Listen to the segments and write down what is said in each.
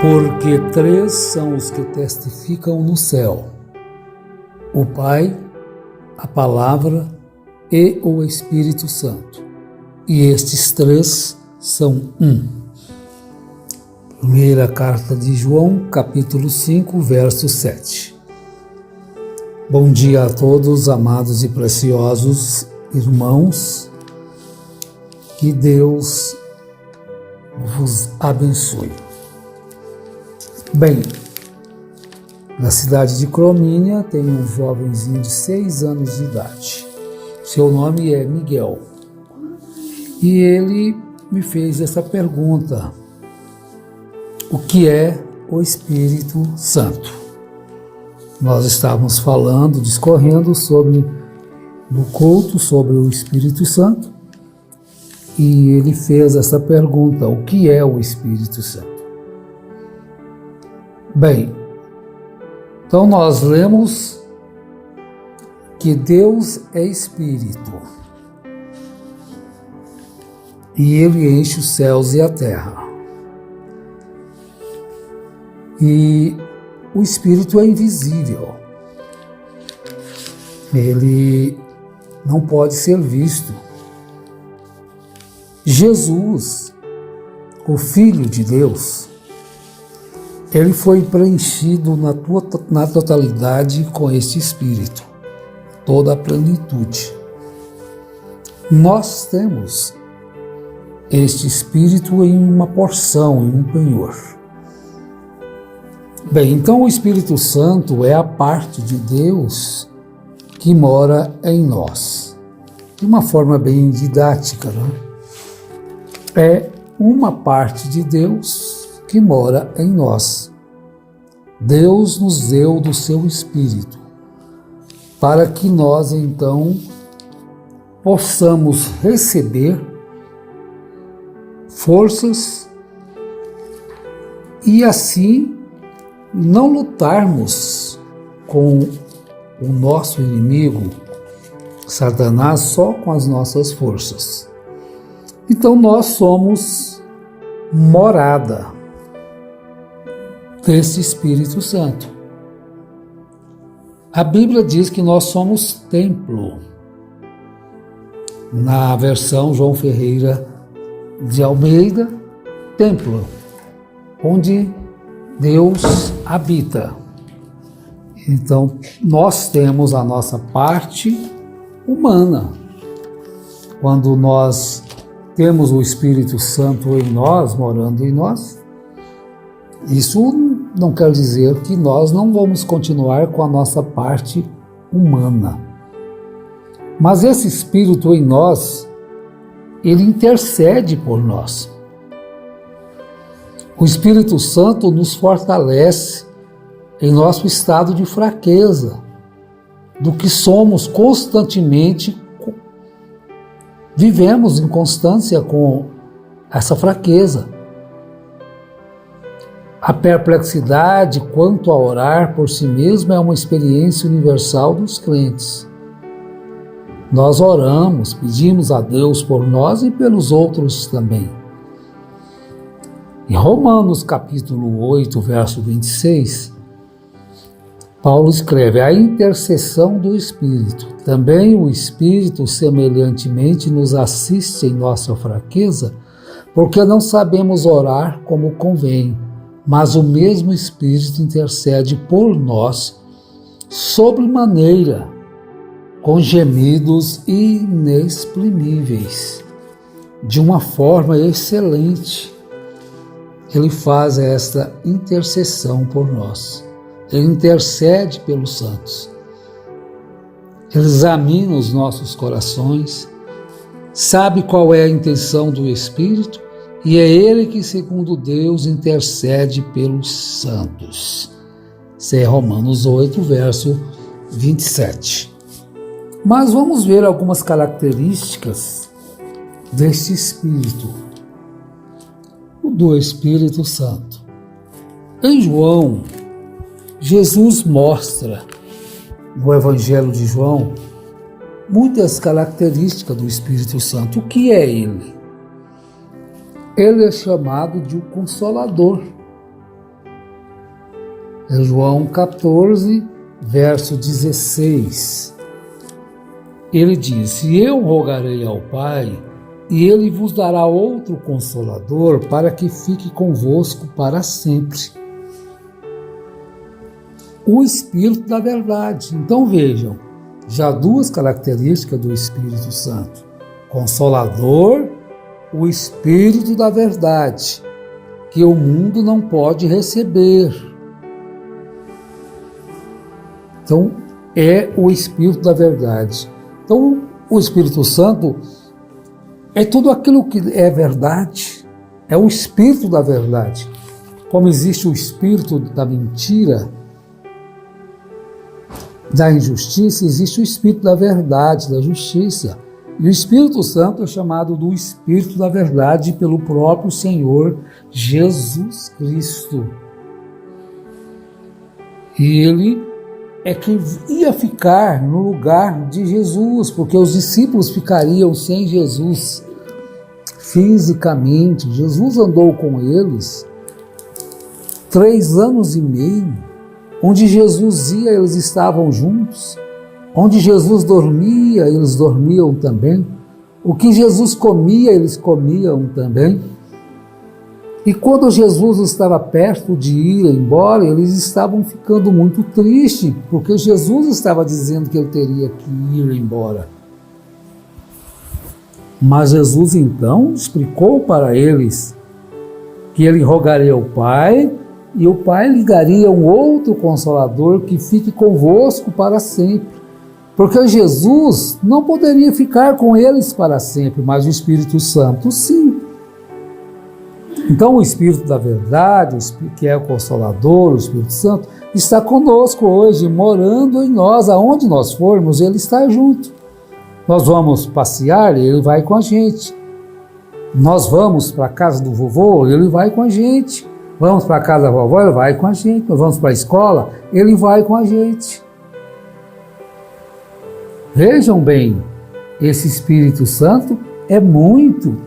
Porque três são os que testificam no céu: o Pai, a Palavra e o Espírito Santo. E estes três são um. Primeira carta de João, capítulo 5, verso 7. Bom dia a todos, amados e preciosos irmãos. Que Deus vos abençoe. Bem, na cidade de Cromínia tem um jovenzinho de 6 anos de idade. Seu nome é Miguel. E ele me fez essa pergunta: o que é o Espírito Santo? Nós estávamos falando, discorrendo no culto sobre o Espírito Santo, e ele fez essa pergunta: o que é o Espírito Santo? Bem, então nós lemos que Deus é Espírito e Ele enche os céus e a terra. E o Espírito é invisível. Ele não pode ser visto. Jesus, o Filho de Deus, ele foi preenchido na totalidade com este Espírito, toda a plenitude. Nós temos este Espírito em uma porção, em um penhor. Bem, então o Espírito Santo é a parte de Deus que mora em nós. De uma forma bem didática, né? É uma parte de Deus que mora em nós. Deus nos deu do seu Espírito, para que nós então possamos receber forças e assim não lutarmos com o nosso inimigo, Satanás, só com as nossas forças. Então nós somos morada desse Espírito Santo. A Bíblia diz que nós somos templo. Na versão João Ferreira de Almeida, templo, onde Deus habita. Então, nós temos a nossa parte humana. Quando nós temos o Espírito Santo em nós, morando em nós, isso não quer dizer que nós não vamos continuar com a nossa parte humana. Mas esse Espírito em nós, ele intercede por nós. O Espírito Santo nos fortalece em nosso estado de fraqueza, do que somos constantemente, vivemos em constância com essa fraqueza. A perplexidade quanto a orar por si mesmo é uma experiência universal dos crentes. Nós oramos, pedimos a Deus por nós e pelos outros também. Em Romanos capítulo 8, verso 26, Paulo escreve: a intercessão do Espírito. Também o Espírito semelhantemente nos assiste em nossa fraqueza, porque não sabemos orar como convém. Mas o mesmo Espírito intercede por nós sobremaneira, com gemidos inexprimíveis, de uma forma excelente. Ele faz esta intercessão por nós. Ele intercede pelos santos. Ele examina os nossos corações, sabe qual é a intenção do Espírito, e é Ele que, segundo Deus, intercede pelos santos. Isso é Romanos 8, verso 27. Mas vamos ver algumas características deste Espírito, do Espírito Santo. Em João, Jesus mostra, no Evangelho de João, muitas características do Espírito Santo. O que é ele? Ele é chamado de o Consolador. É João 14, verso 16. Ele diz: E eu rogarei ao Pai, e ele vos dará outro Consolador, para que fique convosco para sempre. O Espírito da Verdade. Então vejam, já duas características do Espírito Santo: Consolador, o Espírito da Verdade, que o mundo não pode receber. Então, é o Espírito da Verdade. Então, o Espírito Santo é tudo aquilo que é verdade, é o Espírito da Verdade. Como existe o Espírito da mentira, da injustiça, existe o Espírito da Verdade, da justiça. E o Espírito Santo é chamado do Espírito da Verdade pelo próprio Senhor Jesus Cristo. E ele é que ia ficar no lugar de Jesus, porque os discípulos ficariam sem Jesus fisicamente. Jesus andou com eles 3 anos e meio. Onde Jesus ia, eles estavam juntos. Onde Jesus dormia, eles dormiam também. O que Jesus comia, eles comiam também. E quando Jesus estava perto de ir embora, eles estavam ficando muito tristes, porque Jesus estava dizendo que ele teria que ir embora. Mas Jesus então explicou para eles que ele rogaria ao Pai, e o Pai lhe daria um outro Consolador que fique convosco para sempre. Porque Jesus não poderia ficar com eles para sempre, mas o Espírito Santo sim. Então o Espírito da Verdade, que é o Consolador, o Espírito Santo, está conosco hoje, morando em nós. Aonde nós formos, ele está junto. Nós vamos passear, ele vai com a gente. Nós vamos para a casa do vovô, ele vai com a gente. Vamos para a casa da vovó, ele vai com a gente. Nós vamos para a escola, ele vai com a gente. Vejam bem, esse Espírito Santo é muito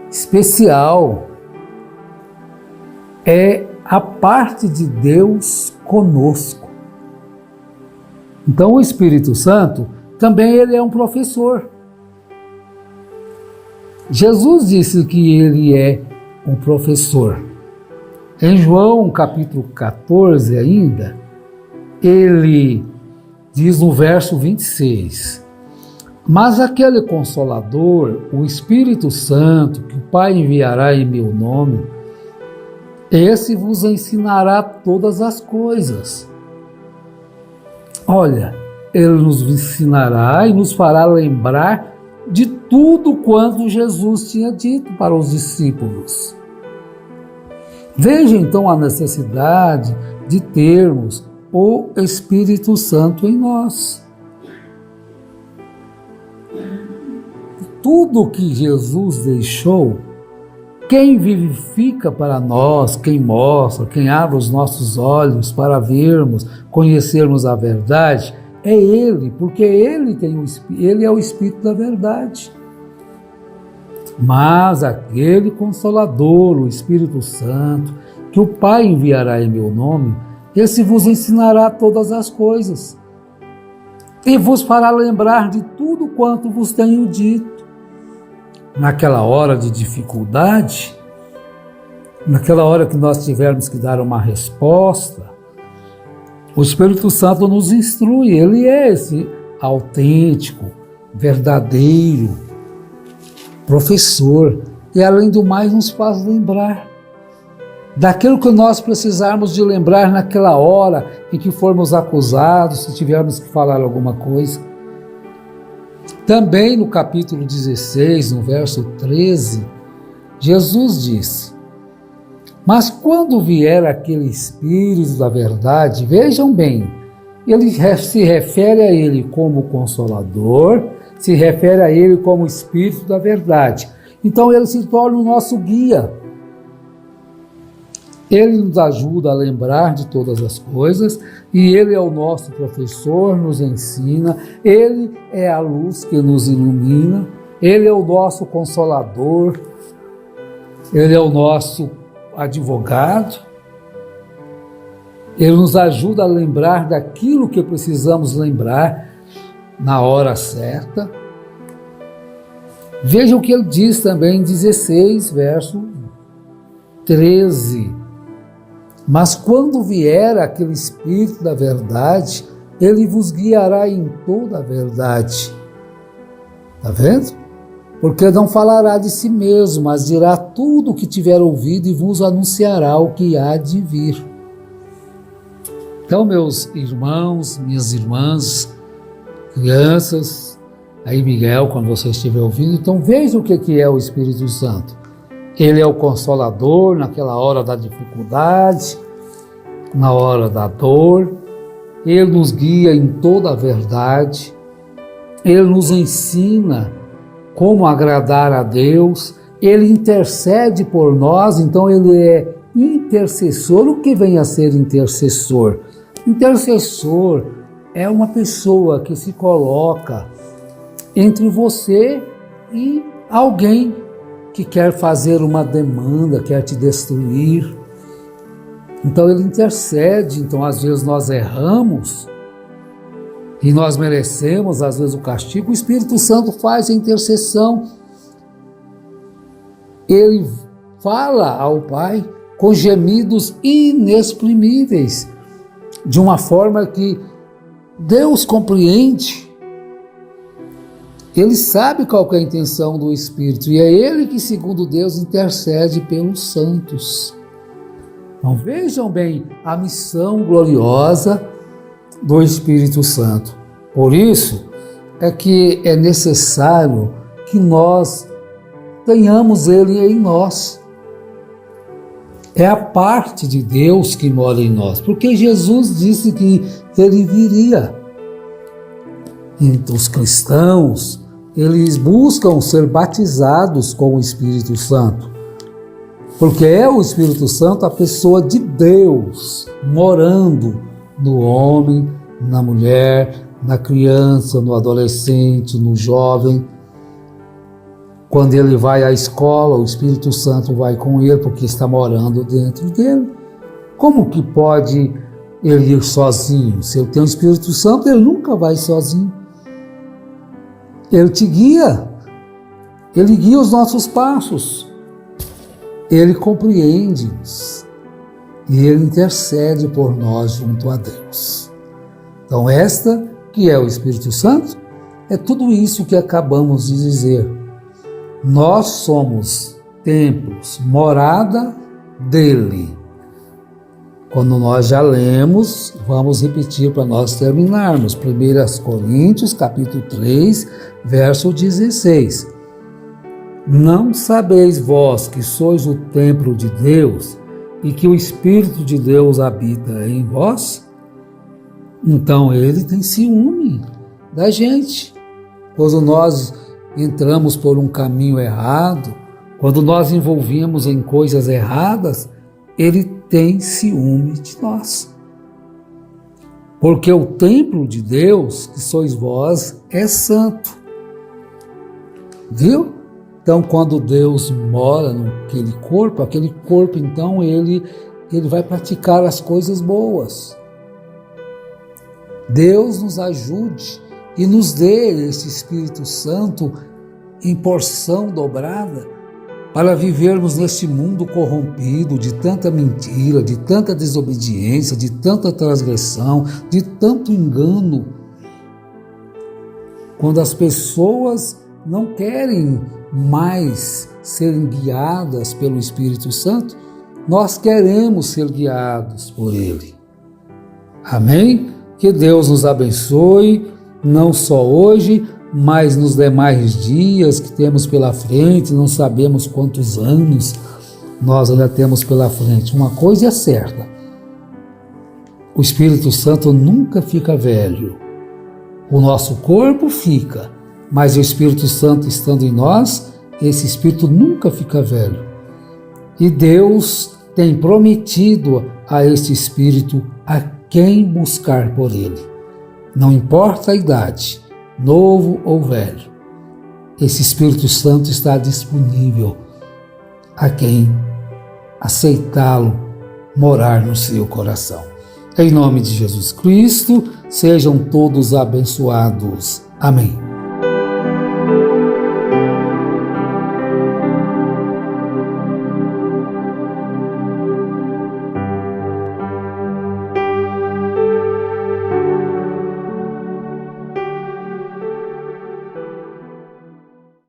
especial. É a parte de Deus conosco. Então o Espírito Santo também ele é um professor. Jesus disse que ele é um professor. Em João capítulo 14 ainda, ele diz no verso 26, mas aquele Consolador, o Espírito Santo, que o Pai enviará em meu nome, esse vos ensinará todas as coisas. Olha, ele nos ensinará e nos fará lembrar de tudo quanto Jesus tinha dito para os discípulos. Veja então a necessidade de termos o Espírito Santo em nós. Tudo que Jesus deixou, quem vivifica para nós, quem mostra, quem abre os nossos olhos para vermos, conhecermos a verdade, é Ele, porque Ele é o Espírito da Verdade. Mas aquele Consolador, o Espírito Santo, que o Pai enviará em meu nome, esse vos ensinará todas as coisas e vos fará lembrar de tudo quanto vos tenho dito. Naquela hora de dificuldade, naquela hora que nós tivermos que dar uma resposta, o Espírito Santo nos instrui. Ele é esse autêntico, verdadeiro professor, e além do mais nos faz lembrar daquilo que nós precisarmos de lembrar naquela hora em que formos acusados, se tivermos que falar alguma coisa. Também no capítulo 16, no verso 13, Jesus diz: mas quando vier aquele Espírito da Verdade, vejam bem, ele se refere a ele como Consolador, se refere a ele como Espírito da Verdade. Então ele se torna o nosso guia. Ele nos ajuda a lembrar de todas as coisas, e ele é o nosso professor, nos ensina, ele é a luz que nos ilumina, ele é o nosso Consolador, ele é o nosso advogado. Ele nos ajuda a lembrar daquilo que precisamos lembrar na hora certa. Veja o que ele diz também em 16, verso 13. Mas quando vier aquele Espírito da verdade, ele vos guiará em toda a verdade. Está vendo? Porque não falará de si mesmo, mas dirá tudo o que tiver ouvido e vos anunciará o que há de vir. Então, meus irmãos, minhas irmãs, crianças, aí Miguel, quando você estiver ouvindo, então veja o que é o Espírito Santo. Ele é o Consolador naquela hora da dificuldade, na hora da dor. Ele nos guia em toda a verdade. Ele nos ensina como agradar a Deus. Ele intercede por nós, então ele é intercessor. O que vem a ser intercessor? Intercessor é uma pessoa que se coloca entre você e alguém que quer fazer uma demanda, quer te destruir. Então ele intercede. Então às vezes nós erramos e nós merecemos às vezes o castigo. O Espírito Santo faz a intercessão. Ele fala ao Pai com gemidos inexprimíveis, de uma forma que Deus compreende. Ele sabe qual é a intenção do Espírito e é Ele que, segundo Deus, intercede pelos santos. Então vejam bem a missão gloriosa do Espírito Santo. Por isso é que é necessário que nós tenhamos Ele em nós. É a parte de Deus que mora em nós, porque Jesus disse que Ele viria. Então os cristãos, eles buscam ser batizados com o Espírito Santo, porque é o Espírito Santo a pessoa de Deus morando no homem, na mulher, na criança, no adolescente, no jovem. Quando ele vai à escola, o Espírito Santo vai com ele, porque está morando dentro dele. Como que pode ele ir sozinho? Se ele tem o Espírito Santo, ele nunca vai sozinho. Ele te guia. Ele guia os nossos passos. Ele compreende-nos. E ele intercede por nós junto a Deus. Então esta que é o Espírito Santo, é tudo isso que acabamos de dizer. Nós somos templos, morada dele. Quando nós já lemos, vamos repetir para nós terminarmos. 1 Coríntios, capítulo 3, verso 16. Não sabeis vós que sois o templo de Deus e que o Espírito de Deus habita em vós? Então ele tem ciúme da gente. Quando nós entramos por um caminho errado, quando nós envolvemos em coisas erradas, ele tem ciúme de nós. Porque o templo de Deus, que sois vós, é santo. Viu? Então, quando Deus mora naquele corpo então, ele vai praticar as coisas boas. Deus nos ajude e nos dê esse Espírito Santo em porção dobrada para vivermos neste mundo corrompido de tanta mentira, de tanta desobediência, de tanta transgressão, de tanto engano. Quando as pessoas não querem mais serem guiadas pelo Espírito Santo, nós queremos ser guiados por Ele. Amém? Que Deus nos abençoe, não só hoje, mas nos demais dias que temos pela frente. Não sabemos quantos anos nós ainda temos pela frente. Uma coisa é certa: o Espírito Santo nunca fica velho. O nosso corpo fica, mas o Espírito Santo estando em nós, esse Espírito nunca fica velho. E Deus tem prometido a este Espírito a quem buscar por Ele. Não importa a idade, novo ou velho, esse Espírito Santo está disponível a quem aceitá-lo morar no seu coração. Em nome de Jesus Cristo, sejam todos abençoados. Amém.